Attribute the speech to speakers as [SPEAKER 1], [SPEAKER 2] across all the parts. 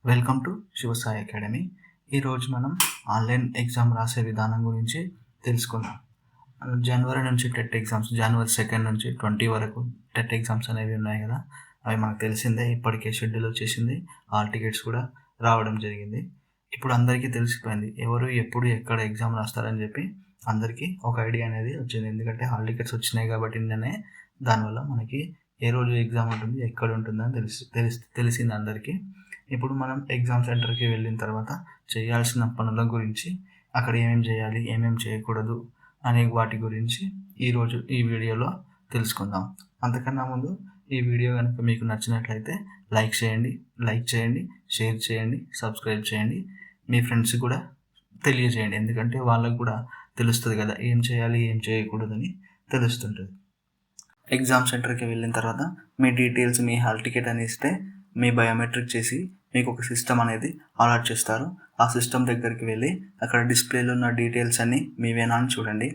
[SPEAKER 1] Welcome to Shivasai academy. ఈరోజు మనం online exam రాసే విధానం గురించి తెలుసుకుందాం. జనవరి నుంచి టెట్ ఎగ్జామ్స్, జనవరి 2 నుంచి 20 వరకు టెట్ ఎగ్జామ్స్ అనేవి ఉన్నాయి కదా. అవి మనకు తెలిసిందే. ఇప్పటికే షెడ్యూల్ వచ్చేసింది, హాల్ టికెట్స్ కూడా రావడం జరిగింది. ఇప్పుడు అందరికీ తెలిసిపోయింది ఎవరు ఎప్పుడు ఎక్కడ ఎగ్జామ్ రాస్తారని చెప్పి అందరికీ ఒక ఐడియా అనేది వచ్చింది. ఎందుకంటే హాల్ టికెట్స్ వచ్చినాయి కాబట్టి నిన్ననే. దానివల్ల మనకి ఏ రోజు ఎగ్జామ్ ఉంటుంది, ఎక్కడ ఉంటుందని తెలిసింది అందరికీ. ఇప్పుడు మనం ఎగ్జామ్ సెంటర్కి వెళ్ళిన తర్వాత చేయాల్సిన పనుల గురించి, అక్కడ ఏమేమి చేయాలి, ఏమేమి చేయకూడదు అనే వాటి గురించి ఈరోజు ఈ వీడియోలో తెలుసుకుందాం. అంతకన్నా ముందు ఈ వీడియో కనుక మీకు నచ్చినట్లయితే లైక్ చేయండి, షేర్ చేయండి, సబ్స్క్రైబ్ చేయండి. మీ ఫ్రెండ్స్ కూడా తెలియజేయండి, ఎందుకంటే వాళ్ళకు కూడా తెలుస్తుంది కదా ఏం చేయాలి, ఏం చేయకూడదని తెలుస్తుంటుంది. ఎగ్జామ్ సెంటర్కి వెళ్ళిన తర్వాత మీ డీటెయిల్స్, మీ హాల్ టికెట్ అని ఇస్తే మీ బయోమెట్రిక్ చేసి మీకు ఒక సిస్టమ్ అనేది అలాట్ చేస్తారు. ఆ సిస్టమ్ దగ్గరికి వెళ్ళి అక్కడ డిస్ప్లేలో ఉన్న డీటెయిల్స్ అన్నీ మీవేనా అని చూడండి.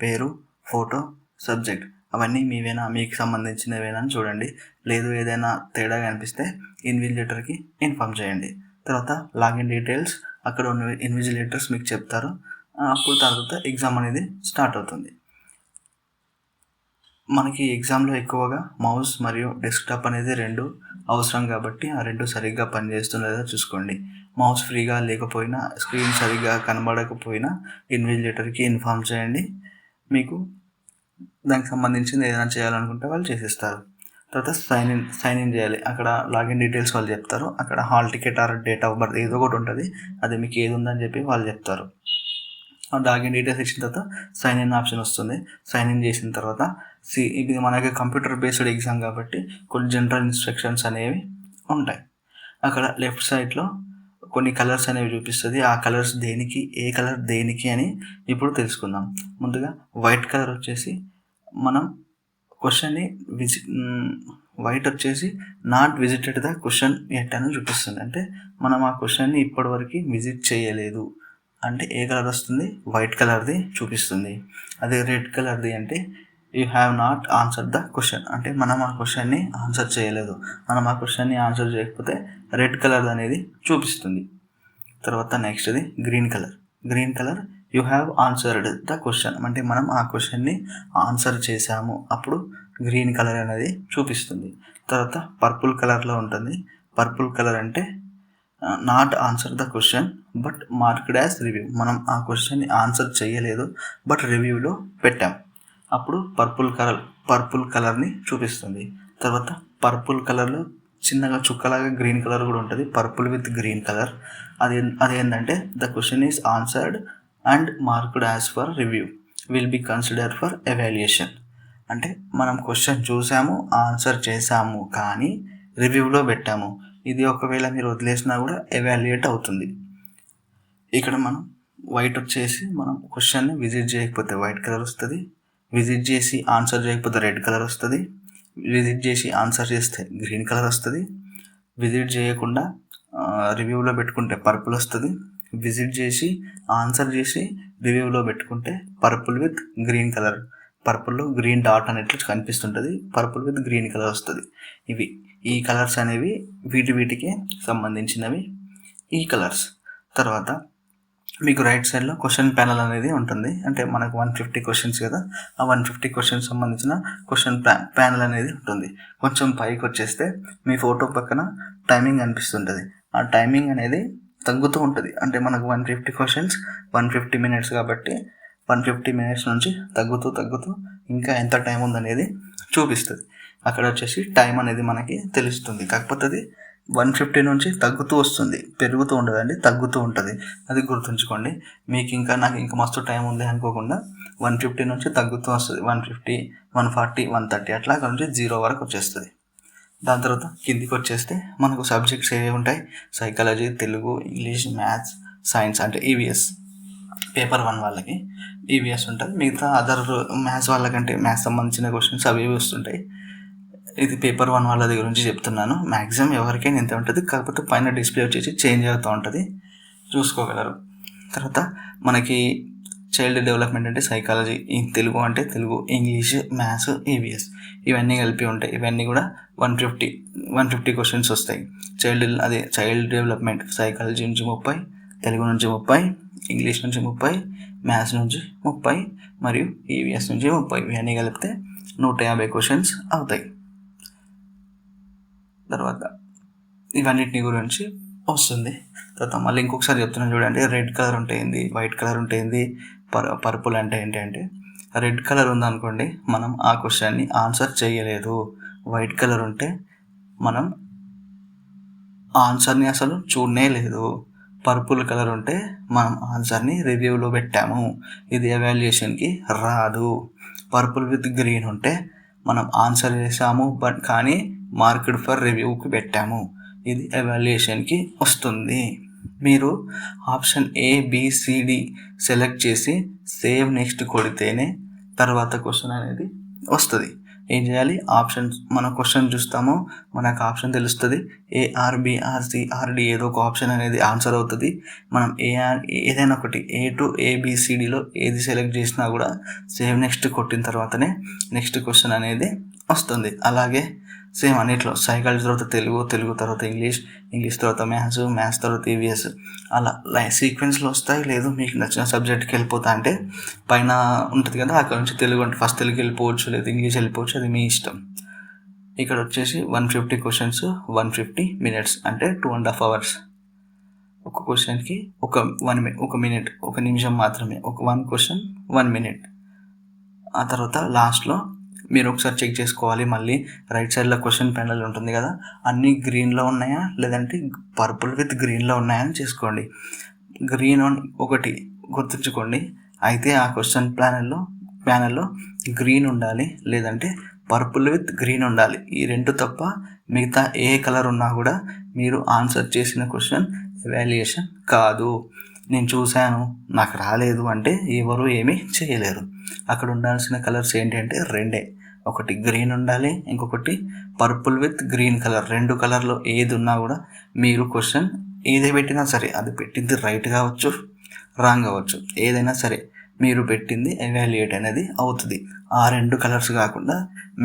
[SPEAKER 1] పేరు, ఫోటో, సబ్జెక్ట్ అవన్నీ మీవేనా, మీకు సంబంధించినవేనా అని చూడండి. లేదు ఏదైనా తేడా కనిపిస్తే ఇన్విజిలేటర్కి ఇన్ఫామ్ చేయండి. తర్వాత లాగిన్ డీటెయిల్స్ అక్కడ ఉన్న ఇన్విజిలేటర్స్ మీకు చెప్తారు. అప్పుడు తర్వాత ఎగ్జామ్ అనేది స్టార్ట్ అవుతుంది. మనకి ఎగ్జామ్లో ఎక్కువగా మౌస్ మరియు డెస్క్టాప్ అనేది రెండు అవసరం కాబట్టి ఆ రెండు సరిగ్గా పనిచేస్తుందో చూసుకోండి. మౌస్ ఫ్రీగా లేకపోయినా, స్క్రీన్ సరిగ్గా కనబడకపోయినా ఇన్విజిలేటర్కి ఇన్ఫామ్ చేయండి. మీకు దానికి సంబంధించింది ఏదైనా చేయాలనుకుంటే వాళ్ళు చేసిస్తారు. తర్వాత సైన్ ఇన్ చేయాలి. అక్కడ లాగిన్ డీటెయిల్స్ వాళ్ళు చెప్తారు. అక్కడ hall ticket are date of birth ఏదో ఒకటి ఉంటుంది, అది మీకు ఏది ఉందని చెప్పి వాళ్ళు చెప్తారు. ఆ లాగిన్ డీటెయిల్స్ ఇచ్చిన తర్వాత సైన్ ఇన్ ఆప్షన్ వస్తుంది. సైన్ ఇన్ చేసిన తర్వాత ఇది మనకి కంప్యూటర్ బేస్డ్ ఎగ్జామ్ కాబట్టి కొన్ని జనరల్ ఇన్స్ట్రక్షన్స్ అనేవి ఉంటాయి. అక్కడ లెఫ్ట్ సైడ్లో కొన్ని కలర్స్ అనేవి చూపిస్తుంది. ఆ కలర్స్ దేనికి, ఏ కలర్ దేనికి అని ఇప్పుడు తెలుసుకుందాం. ముందుగా వైట్ కలర్ వచ్చేసి మనం క్వశ్చన్ని వైట్ వచ్చేసి not visited the question at అని చూపిస్తుంది. అంటే మనం ఆ క్వశ్చన్ని ఇప్పటివరకు విజిట్ చేయలేదు అంటే ఏ కలర్ వస్తుంది, వైట్ కలర్ది చూపిస్తుంది. అదే రెడ్ కలర్ది అంటే you have not answer the question, అంటే మనం ఆ క్వశ్చన్ని ఆన్సర్ చేయలేదు. మనం ఆ క్వశ్చన్ని ఆన్సర్ చేయకపోతే రెడ్ కలర్ అనేది చూపిస్తుంది. తర్వాత నెక్స్ట్ది green colour you have answered the question, అంటే మనం ఆ క్వశ్చన్ని ఆన్సర్ చేసాము, అప్పుడు గ్రీన్ కలర్ అనేది చూపిస్తుంది. తర్వాత పర్పుల్ కలర్లో ఉంటుంది. పర్పుల్ కలర్ అంటే not answer the question but marked as review, మనం ఆ క్వశ్చన్ని ఆన్సర్ చేయలేదు బట్ రివ్యూలో పెట్టాం, అప్పుడు పర్పుల్ కలర్ని చూపిస్తుంది. తర్వాత పర్పుల్ కలర్లో చిన్నగా చుక్కలాగా గ్రీన్ కలర్ కూడా ఉంటుంది, పర్పుల్ విత్ గ్రీన్ కలర్. అదేంటంటే the question is answered and marked as for review will be consider for evaluation, అంటే మనం క్వశ్చన్ చూసాము, ఆన్సర్ చేసాము, కానీ రివ్యూలో పెట్టాము. ఇది ఒకవేళ మీరు వదిలేసినా కూడా ఎవాల్యుయేట్ అవుతుంది. ఇక్కడ మనం వైట్ వచ్చేసి మనం క్వశ్చన్ని విజిట్ చేయకపోతే వైట్ కలర్ వస్తుంది, విజిట్ చేసి ఆన్సర్ చేయకపోతే రెడ్ కలర్ వస్తుంది, విజిట్ చేసి ఆన్సర్ చేస్తే గ్రీన్ కలర్ వస్తుంది, విజిట్ చేయకుండా రివ్యూలో పెట్టుకుంటే పర్పుల్ వస్తుంది, విజిట్ చేసి ఆన్సర్ చేసి రివ్యూలో పెట్టుకుంటే పర్పుల్ విత్ గ్రీన్ కలర్, పర్పుల్లో గ్రీన్ డాట్ అనేట్లు కనిపిస్తుంటుంది, పర్పుల్ విత్ గ్రీన్ కలర్ వస్తుంది. ఈ కలర్స్ అనేవి వీటికి సంబంధించినవి ఈ కలర్స్. తర్వాత మీకు రైట్ సైడ్లో క్వశ్చన్ ప్యానల్ అనేది ఉంటుంది. అంటే మనకు 150 క్వశ్చన్స్ కదా, ఆ 150 క్వశ్చన్స్ సంబంధించిన క్వశ్చన్ ప్యానల్ అనేది ఉంటుంది. కొంచెం పైకి వచ్చేస్తే మీ ఫోటో పక్కన టైమింగ్ అనిపిస్తుంటుంది. ఆ టైమింగ్ అనేది తగ్గుతూ ఉంటుంది. అంటే మనకు 150 క్వశ్చన్స్ 150 మినిట్స్ కాబట్టి 150 మినిట్స్ నుంచి తగ్గుతూ ఇంకా ఎంత టైం ఉందనేది చూపిస్తుంది. అక్కడ వచ్చేసి టైం అనేది మనకి తెలుస్తుంది. కాకపోతే అది 150 నుంచి తగ్గుతూ వస్తుంది, పెరుగుతూ ఉండదండి, తగ్గుతూ ఉంటుంది. అది గుర్తుంచుకోండి. మీకు నాకు ఇంకా మస్తు టైం ఉంది అనుకోకుండా 150 నుంచి తగ్గుతూ వస్తుంది. 150, 140, 130 అట్లా అక్కడ నుంచి 0 వరకు వచ్చేస్తుంది. దాని తర్వాత కిందికి వచ్చేస్తే మనకు సబ్జెక్ట్స్ ఏవి ఉంటాయి, psychology, Telugu, English, maths, science అంటే ఈవీఎస్. పేపర్ 1 వాళ్ళకి ఈవీఎస్ ఉంటుంది. మిగతా అదర్ మ్యాథ్స్ వాళ్ళకంటే మ్యాథ్స్ సంబంధించిన క్వశ్చన్స్ అవి వస్తుంటాయి. ఇది పేపర్ 1 వాళ్ళ దగ్గర నుంచి చెప్తున్నాను. మ్యాక్సిమం ఎవరికైనా ఇంత ఉంటుంది, కాకపోతే పైన డిస్ప్లే వచ్చేసి చేంజ్ అవుతూ ఉంటుంది, చూసుకోగలరు. తర్వాత మనకి చైల్డ్ డెవలప్మెంట్ అంటే సైకాలజీ, తెలుగు అంటే తెలుగు, ఇంగ్లీష్, మ్యాథ్స్, ఈవీఎస్ ఇవన్నీ కలిపి ఉంటాయి. ఇవన్నీ కూడా 150 క్వశ్చన్స్ వస్తాయి. చైల్డ్ డెవలప్మెంట్ సైకాలజీ నుంచి 30, తెలుగు నుంచి 30, ఇంగ్లీష్ నుంచి 30, మ్యాథ్స్ నుంచి 30 మరియు ఈవీఎస్ నుంచి 30. ఇవన్నీ కలిపితే 150 క్వశ్చన్స్ అవుతాయి. తర్వాత ఇవన్నిటిని గురించి వస్తుంది. తర్వాత మళ్ళీ ఇంకొకసారి చెప్తున్నాను చూడండి. రెడ్ కలర్ ఉంటే ఏంది, వైట్ కలర్ ఉంటే ఏంది, పర్పుల్ అంటే ఏంటి అంటే, రెడ్ కలర్ ఉందనుకోండి మనం ఆ క్వశ్చన్ని ఆన్సర్ చేయలేదు. వైట్ కలర్ ఉంటే మనం ఆన్సర్ని అసలు చూడనే లేదు. పర్పుల్ కలర్ ఉంటే మనం ఆన్సర్ని రివ్యూలో పెట్టాము, ఇది ఎవాల్యుయేషన్కి రాదు. పర్పుల్ విత్ గ్రీన్ ఉంటే మనం ఆన్సర్ చేసాము కానీ మార్క్డ్ ఫర్ రివ్యూకి పెట్టాము, ఇది ఎవాల్యుయేషన్కి వస్తుంది. మీరు ఆప్షన్ ABCD సెలెక్ట్ చేసి సేవ్ నెక్స్ట్ కొడితేనే తర్వాత క్వశ్చన్ అనేది వస్తుంది. ఏం చేయాలి, ఆప్షన్స్ మన క్వశ్చన్ చూస్తాము, మనకు ఆప్షన్ తెలుస్తుంది. ARBRCRD ఏదో ఒక ఆప్షన్ అనేది ఆన్సర్ అవుతుంది. మనం ఏదైనా ఒకటి A to ABCDలో ఏది సెలెక్ట్ చేసినా కూడా సేవ్ నెక్స్ట్ కొట్టిన తర్వాతనే నెక్స్ట్ క్వశ్చన్ అనేది వస్తుంది. అలాగే సేమ్ అన్నిట్లో సైకాలజీ తర్వాత తెలుగు తర్వాత ఇంగ్లీష్ తర్వాత మ్యాథ్స్ తర్వాత ఈవీఎస్ అలా సీక్వెన్స్లో వస్తాయి. లేదు మీకు నచ్చిన సబ్జెక్ట్కి వెళ్ళిపోతా అంటే పైన ఉంటుంది కదా, అక్కడ నుంచి తెలుగు అంటే ఫస్ట్ తెలుగు వెళ్ళిపోవచ్చు, లేదు ఇంగ్లీష్ వెళ్ళిపోవచ్చు, అది మీ ఇష్టం. ఇక్కడ వచ్చేసి 150 క్వశ్చన్స్ 150 minutes అంటే 2.5 hours. ఒక క్వశ్చన్కి ఒక మినిట్, ఒక నిమిషం మాత్రమే. One question 1 minute. ఆ తర్వాత లాస్ట్లో మీరు ఒకసారి చెక్ చేసుకోవాలి. మళ్ళీ రైట్ సైడ్లో క్వశ్చన్ ప్యానల్ ఉంటుంది కదా, అన్నీ గ్రీన్లో ఉన్నాయా లేదంటే పర్పుల్ విత్ గ్రీన్లో ఉన్నాయా అని చేసుకోండి. గ్రీన్ ఒకటి గుర్తుంచుకోండి. అయితే ఆ క్వశ్చన్ ప్యానల్లో గ్రీన్ ఉండాలి, లేదంటే పర్పుల్ విత్ గ్రీన్ ఉండాలి. ఈ రెండు తప్ప మిగతా ఏ కలర్ ఉన్నా కూడా మీరు ఆన్సర్ చేసిన క్వశ్చన్ ఎవాల్యుయేషన్ కాదు. నేను చూశాను నాకు రాలేదు అంటే ఎవరు ఏమీ చేయలేరు. అక్కడ ఉండాల్సిన కలర్స్ ఏంటి అంటే రెండే, ఒకటి గ్రీన్ ఉండాలి, ఇంకొకటి పర్పుల్ విత్ గ్రీన్ కలర్. రెండు కలర్లో ఏది ఉన్నా కూడా మీరు క్వశ్చన్ ఏది పెట్టినా సరే, అది పెట్టింది రైట్ కావచ్చు రాంగ్ కావచ్చు, ఏదైనా సరే మీరు పెట్టింది ఎవాల్యుయేట్ అనేది అవుతుంది. ఆ రెండు కలర్స్ కాకుండా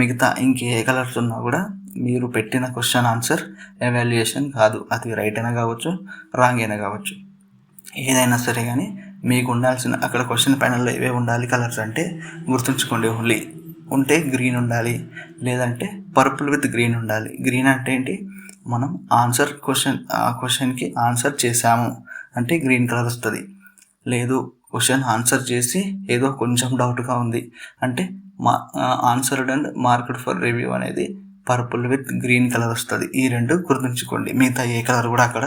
[SPEAKER 1] మిగతా ఇంకే కలర్స్ ఉన్నా కూడా మీరు పెట్టిన క్వశ్చన్ ఆన్సర్ ఎవాల్యుయేషన్ కాదు. అది రైట్ అయినా కావచ్చు రాంగ్ అయినా కావచ్చు, ఏదైనా సరే. కానీ మీకు ఉండాల్సిన అక్కడ క్వశ్చన్ ప్యానల్లో ఏవే ఉండాలి కలర్స్ అంటే గుర్తుంచుకోండి. ఓన్లీ ఉంటే గ్రీన్ ఉండాలి, లేదంటే పర్పుల్ విత్ గ్రీన్ ఉండాలి. గ్రీన్ అంటే ఏంటి, మనం ఆ క్వశ్చన్కి ఆన్సర్ చేసాము అంటే గ్రీన్ కలర్ వస్తుంది. లేదు క్వశ్చన్ ఆన్సర్ చేసి ఏదో కొంచెం డౌట్గా ఉంది అంటే answered and marked for review అనేది పర్పుల్ విత్ గ్రీన్ కలర్ వస్తుంది. ఈ రెండు గుర్తుంచుకోండి. మిగతా ఏ కలర్ కూడా అక్కడ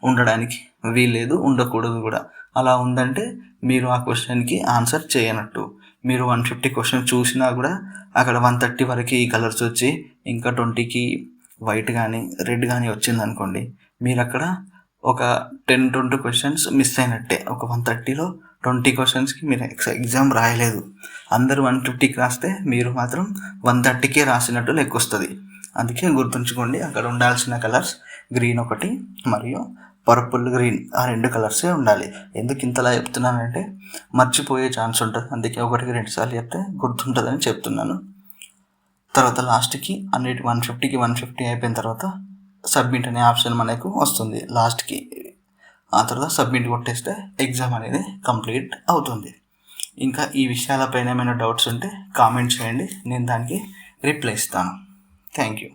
[SPEAKER 1] ఉండడానికి వీల్లేదు, ఉండకూడదు కూడా. అలా ఉందంటే మీరు ఆ క్వశ్చన్కి ఆన్సర్ చేయనట్టు. మీరు 150 క్వశ్చన్ చూసినా కూడా అక్కడ 130 వరకు ఈ కలర్స్ వచ్చి ఇంకా 20కి వైట్ కానీ రెడ్ కానీ వచ్చిందనుకోండి, మీరు అక్కడ ఒక 10-20 క్వశ్చన్స్ మిస్ అయినట్టే. ఒక 130లో 20 క్వశ్చన్స్కి మీరు ఎగ్జామ్ రాయలేదు. అందరూ 150కి రాస్తే మీరు మాత్రం 130కే రాసినట్టు లెక్క వస్తుంది. అందుకే గుర్తుంచుకోండి, అక్కడ ఉండాల్సిన కలర్స్ గ్రీన్ ఒకటి మరియు పర్పుల్ గ్రీన్, ఆ రెండు కలర్సే ఉండాలి. ఎందుకు ఇంతలా చెప్తున్నానంటే మర్చిపోయే ఛాన్స్ ఉంటుంది, అందుకే 1-2 సార్లు చెప్తే గుర్తుంటుందని చెప్తున్నాను. తర్వాత లాస్ట్కి 150 అయిపోయిన తర్వాత సబ్మిట్ అనే ఆప్షన్ మనకు వస్తుంది లాస్ట్కి. ఆ తర్వాత సబ్మిట్ కొట్టేస్తే ఎగ్జామ్ అనేది కంప్లీట్ అవుతుంది. ఇంకా ఈ విషయాలపైన ఏమైనా డౌట్స్ ఉంటే కామెంట్ చేయండి, నేను దానికి రిప్లై ఇస్తాను. Thank you.